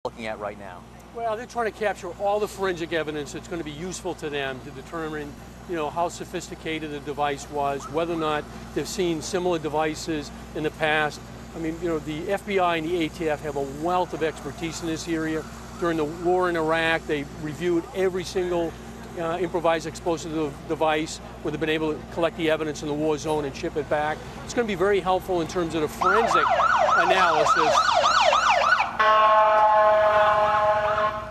looking at right now? Well, they're trying to capture all the forensic evidence that's going to be useful to them to determine, how sophisticated the device was, whether or not they've seen similar devices in the past. I mean, the FBI and the ATF have a wealth of expertise in this area. During the war in Iraq, they reviewed every single improvised explosive device where they've been able to collect the evidence in the war zone and ship it back. It's going to be very helpful in terms of the forensic analysis.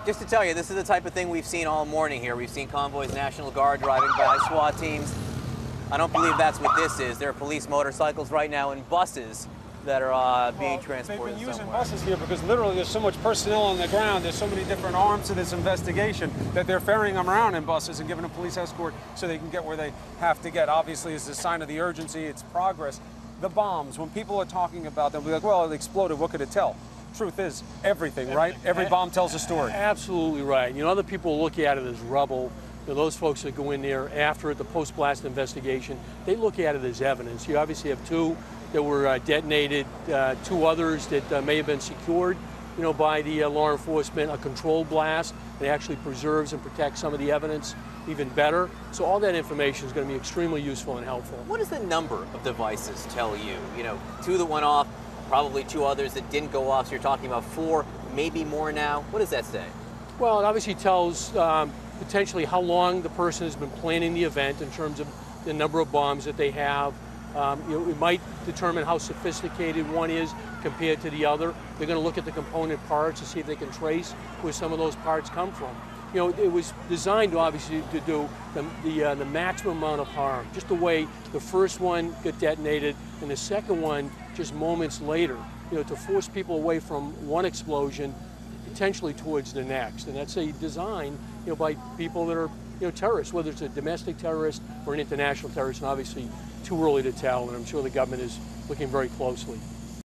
Just to tell you, this is the type of thing we've seen all morning here. We've seen convoys, National Guard driving by, SWAT teams. I don't believe that's what this is. There are police motorcycles right now and buses that are being transported. They've been using somewhere. buses here because literally there's so much personnel on the ground, there's so many different arms to this investigation that they're ferrying them around in buses and giving them police escort so they can get where they have to get. Obviously, it's a sign of the urgency, it's progress. The bombs, when people are talking about them, we're like, well, it exploded, what could it tell? Truth is, everything, right? Every bomb tells a story. Absolutely right. Other people look at it as rubble. Those folks that go in there after it, the post-blast investigation, they look at it as evidence. You obviously have two that were detonated, two others that may have been secured, by the law enforcement, a controlled blast that actually preserves and protects some of the evidence even better. So all that information is going to be extremely useful and helpful. What does the number of devices tell you? Two that went off, probably two others that didn't go off, so you're talking about four, maybe more now. What does that say? Well, it obviously tells potentially how long the person has been planning the event in terms of the number of bombs that they have. It might determine how sophisticated one is compared to the other. They're going to look at the component parts to see if they can trace where some of those parts come from. It was designed obviously to do the maximum amount of harm, just the way the first one got detonated and the second one just moments later, to force people away from one explosion potentially towards the next. And that's a design, by people that are, terrorists, whether it's a domestic terrorist or an international terrorist, and obviously too early to tell, and I'm sure the government is looking very closely.